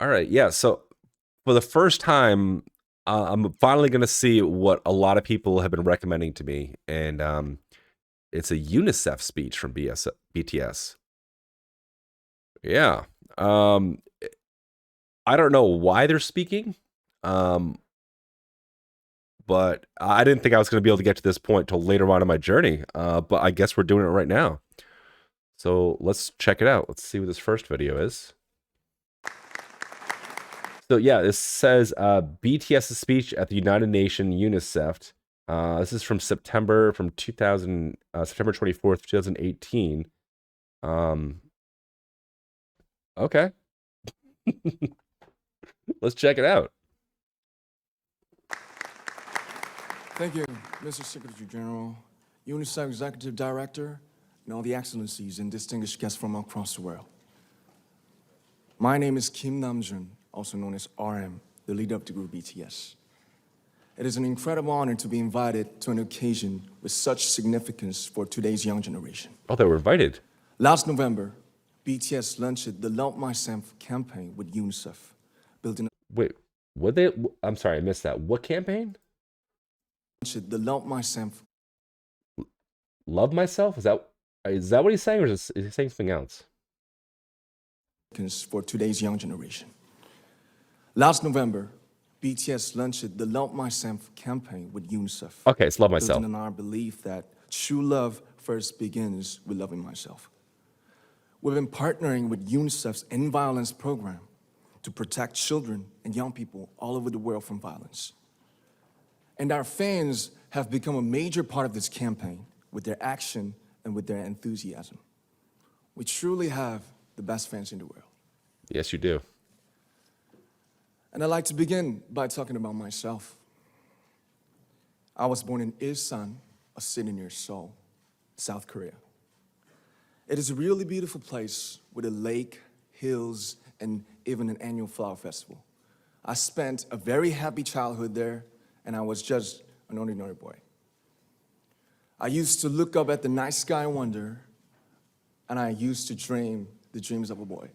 All right, yeah. So for the first time, I'm finally going to see what a lot of people have been recommending to me, and it's a UNICEF speech from BTS. Yeah. Um, I don't know why they're speaking, um, but I didn't think I was going to be able to get to this point till later on in my journey. But I guess we're doing it right now. So let's check it out. Let's see what this first video is. So yeah, this says BTS's speech at the United Nations UNICEF. This is from September 24th, 2018. Okay. Let's check it out. Thank you, Mr. Secretary General, UNICEF Executive Director, and all the excellencies and distinguished guests from across the world. My name is Kim Namjoon, also known as RM, the leader of the group BTS. It is an incredible honor to be invited to an occasion with such significance for today's young generation. Oh, they were invited. Last November, BTS launched the Love Myself campaign with UNICEF, building Wait, what they? I'm sorry, I missed that. What campaign? the Love Myself. Love myself? Is that what he's saying, or is he saying something else? For today's young generation. Last November, BTS launched the Love Myself campaign with UNICEF. Okay, it's Love Myself. Building on our belief that true love first begins with loving myself. We've been partnering with UNICEF's End Violence program to protect children and young people all over the world from violence. And our fans have become a major part of this campaign with their action and with their enthusiasm. We truly have the best fans in the world. Yes, you do. And I'd like to begin by talking about myself. I was born in Ilsan, a city near Seoul, South Korea. It is a really beautiful place with a lake, hills, and even an annual flower festival. I spent a very happy childhood there, and I was just an ordinary boy. I used to look up at the night sky and wonder, and I used to dream the dreams of a boy.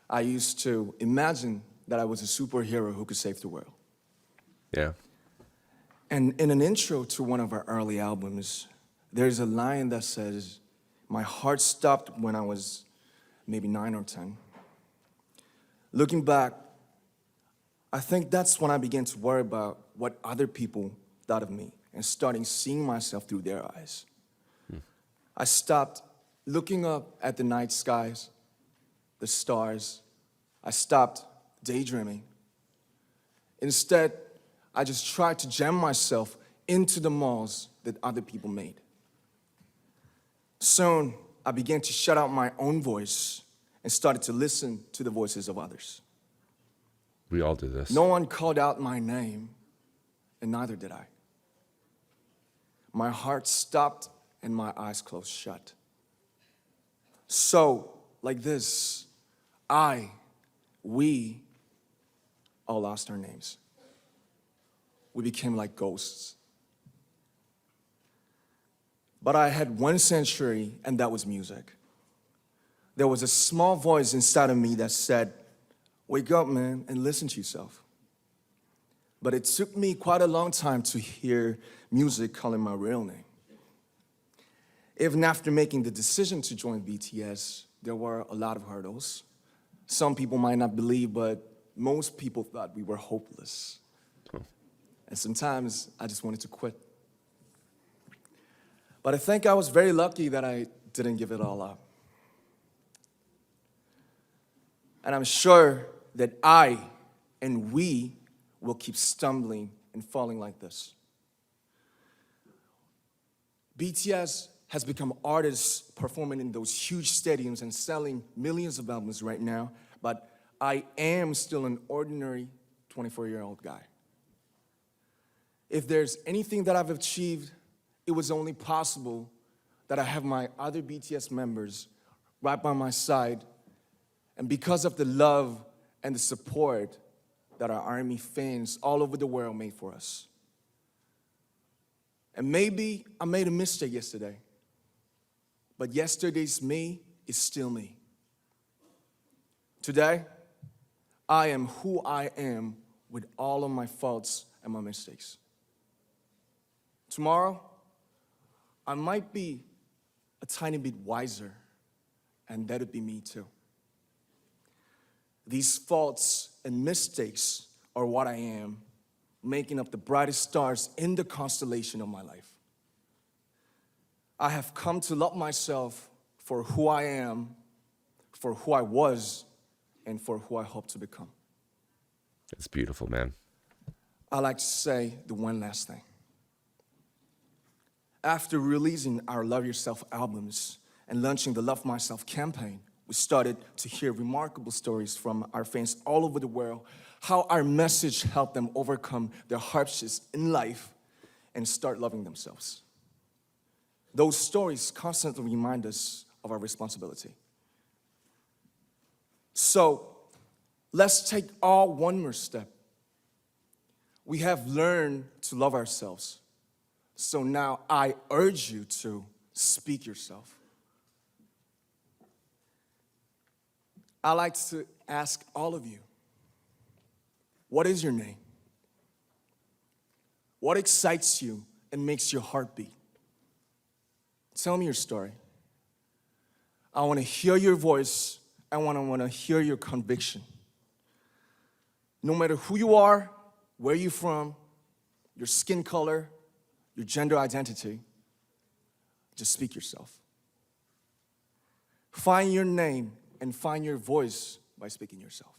I used to imagine that I was a superhero who could save the world. Yeah. And in an intro to one of our early albums, there's a line that says, "My heart stopped when I was maybe 9 or 10. Looking back, I think that's when I began to worry about what other people thought of me and starting seeing myself through their eyes. I stopped looking up at the night skies, the stars. I stopped daydreaming. Instead, I just tried to jam myself into the malls that other people made. Soon, I began to shut out my own voice and started to listen to the voices of others. We all do this. No one called out my name, and neither did I. My heart stopped and my eyes closed shut. So, like this, we all lost our names. We became like ghosts. But I had one sanctuary, and that was music. There was a small voice inside of me that said, "Wake up, man, and listen to yourself." But it took me quite a long time to hear music calling my real name. Even after making the decision to join BTS, there were a lot of hurdles. Some people might not believe, but most people thought we were hopeless. And sometimes I just wanted to quit. But I think I was very lucky that I didn't give it all up. And I'm sure that I and we will keep stumbling and falling like this. BTS has become artists performing in those huge stadiums and selling millions of albums right now, but I am still an ordinary 24-year-old guy. If there's anything that I've achieved, it was only possible that I have my other BTS members right by my side, and because of the love and the support that our ARMY fans all over the world made for us. And maybe I made a mistake yesterday, but yesterday's me is still me. Today, I am who I am with all of my faults and my mistakes. Tomorrow, I might be a tiny bit wiser, and that'd be me too. These faults and mistakes are what I am, making up the brightest stars in the constellation of my life. I have come to love myself for who I am, for who I was, and for who I hope to become. It's beautiful, man. I like to say the one last thing. After releasing our Love Yourself albums and launching the Love Myself campaign, we started to hear remarkable stories from our fans all over the world, how our message helped them overcome their hardships in life and start loving themselves. Those stories constantly remind us of our responsibility. So let's take all one more step. We have learned to love ourselves. So now I urge you to speak yourself. I like to ask all of you, what is your name? What excites you and makes your heart beat? Tell me your story. I want to hear your voice. I want to hear your conviction. No matter who you are, where you're from, your skin color, your gender identity, just speak yourself. Find your name and find your voice by speaking yourself.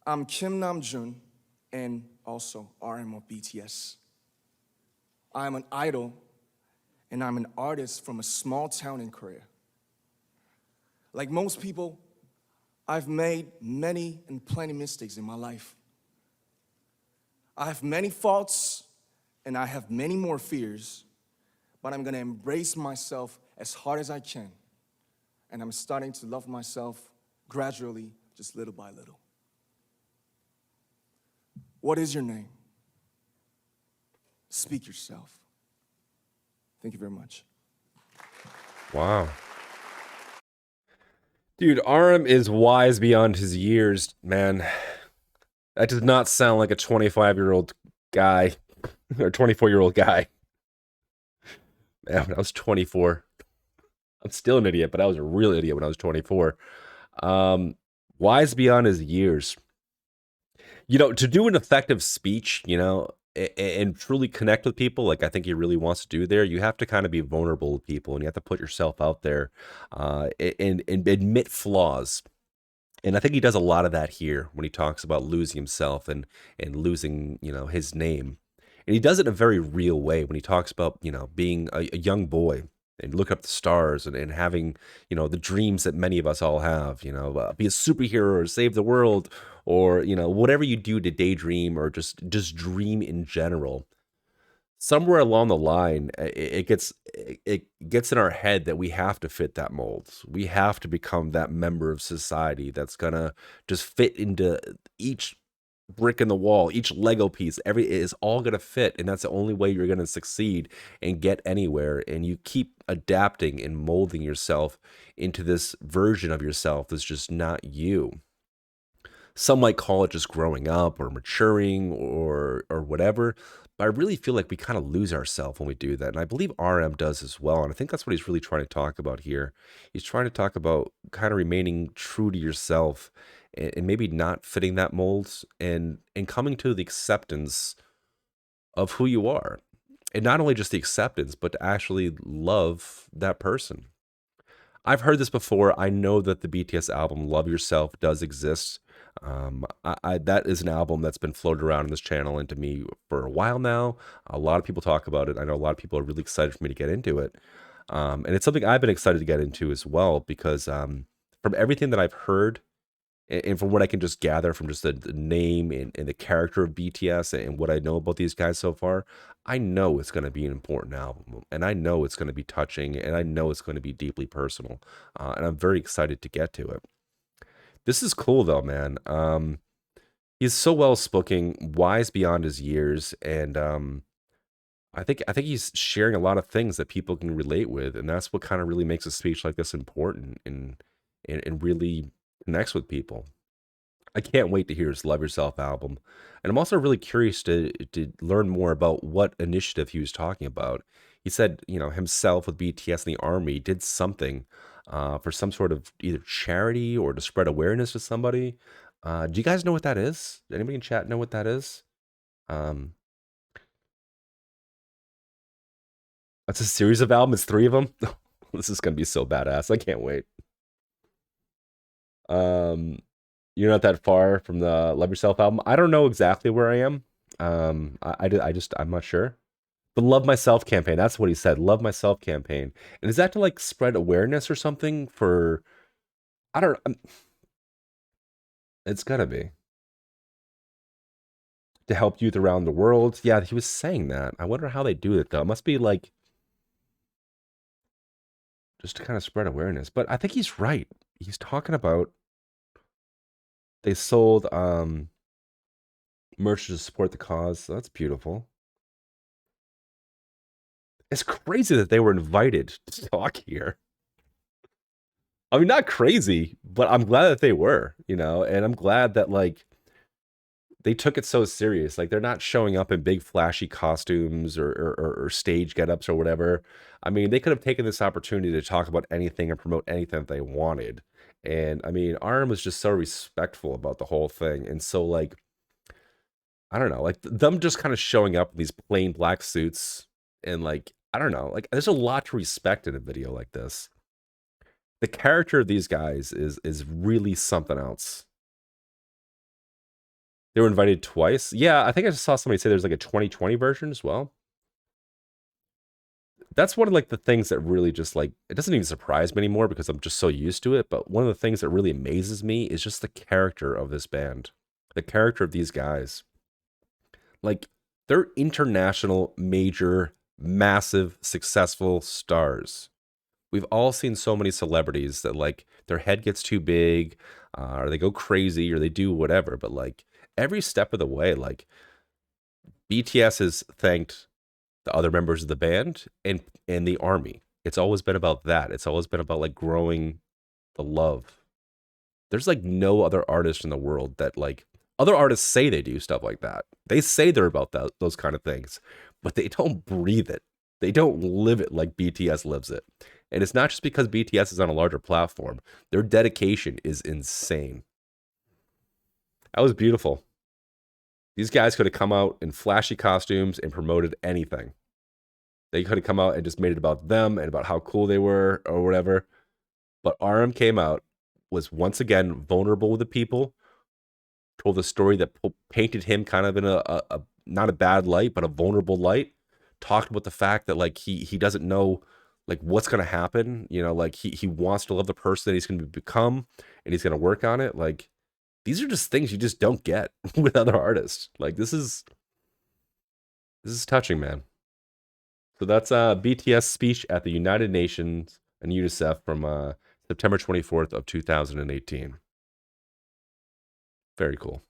I'm Kim Namjoon and also RM of BTS. I'm an idol and I'm an artist from a small town in Korea. Like most people, I've made many and plenty mistakes in my life. I have many faults and I have many more fears, but I'm gonna embrace myself as hard as I can. And I'm starting to love myself gradually, just little by little. What is your name? Speak yourself. Thank you very much. Wow. Dude, RM is wise beyond his years, man. That does not sound like a 25-year-old guy or 24-year-old guy. Man, when I was 24, I'm still an idiot, but I was a real idiot when I was 24. Wise beyond his years. You know, to do an effective speech, you know, and truly connect with people, like I think he really wants to do there, you have to kind of be vulnerable with people and you have to put yourself out there and admit flaws. And I think he does a lot of that here when he talks about losing himself and losing, you know, his name. And he does it in a very real way when he talks about, you know, being a young boy and look up the stars and having, you know, the dreams that many of us all have, you know, be a superhero or save the world or, you know, whatever you do to daydream or just dream in general. Somewhere along the line, it gets in our head that we have to fit that mold. We have to become that member of society that's gonna just fit into each brick in the wall, each Lego piece. Every it is all gonna fit, and that's the only way you're gonna succeed and get anywhere. And you keep adapting and molding yourself into this version of yourself that's just not you. Some might call it just growing up or maturing or whatever. But I really feel like we kind of lose ourselves when we do that. And I believe RM does as well. And I think that's what he's really trying to talk about here. He's trying to talk about kind of remaining true to yourself and maybe not fitting that mold and coming to the acceptance of who you are. And not only just the acceptance, but to actually love that person. I've heard this before. I know that the BTS album "Love Yourself" does exist. That is an album that's been floated around in this channel and to me for a while now. A lot of people talk about it. I know a lot of people are really excited for me to get into it, and it's something I've been excited to get into as well because from everything that I've heard and from what I can just gather from just the name and the character of BTS and what I know about these guys so far, I know it's going to be an important album, and I know it's going to be touching, and I know it's going to be deeply personal, and I'm very excited to get to it. This is cool though, man. He's so well spoken, wise beyond his years, and I think he's sharing a lot of things that people can relate with, and that's what kind of really makes a speech like this important and really connects with people. I can't wait to hear his Love Yourself album. And I'm also really curious to learn more about what initiative he was talking about. He said, you know, himself with BTS and the Army did something for some sort of either charity or to spread awareness to somebody. Do you guys know what that is? Anybody in chat know what that is? Um, it's a series of albums, 3 of them. This is gonna be so badass. I can't wait. Um, you're not that far from the Love Yourself album. I don't know exactly where I am. I'm not sure. The Love Myself campaign. That's what he said. Love Myself campaign. And is that to like spread awareness or something for? I don't. It's gotta be to help youth around the world. Yeah, he was saying that. I wonder how they do it though. It must be like just to kind of spread awareness. But I think he's right. He's talking about they sold merch to support the cause. So that's beautiful. It's crazy that they were invited to talk here. I mean, not crazy, but I'm glad that they were, you know, and I'm glad that like they took it so serious. Like they're not showing up in big flashy costumes or stage getups or whatever. I mean, they could have taken this opportunity to talk about anything and promote anything that they wanted. And I mean, Arm was just so respectful about the whole thing. And so like, I don't know, like them just kind of showing up in these plain black suits and like, I don't know, like there's a lot to respect in a video like this. The character of these guys is really something else. They were invited twice. Yeah, I think I just saw somebody say there's like a 2020 version as well. That's one of like the things that really just like it doesn't even surprise me anymore because I'm just so used to it. But one of the things that really amazes me is just the character of this band, the character of these guys. Like they're international, major, massive, successful stars. We've all seen so many celebrities that like their head gets too big, or they go crazy, or they do whatever. But like every step of the way, like BTS has thanked the other members of the band and the army. It's always been about that. It's always been about like growing the love. There's like no other artist in the world that like other artists say they do stuff like that. They say they're about those kind of things, but they don't breathe it. They don't live it like BTS lives it. And it's not just because BTS is on a larger platform. Their dedication is insane. That was beautiful. These guys could have come out in flashy costumes and promoted anything. They could have come out and just made it about them and about how cool they were or whatever. But RM came out, was once again vulnerable with the people, told a story that painted him kind of in a not a bad light, but a vulnerable light. Talked about the fact that like he doesn't know like what's gonna happen. You know, like he wants to love the person that he's gonna become, and he's gonna work on it. Like these are just things you just don't get with other artists. Like this is touching, man. So that's BTS speech at the United Nations and UNICEF from September 24th of 2018. Very cool.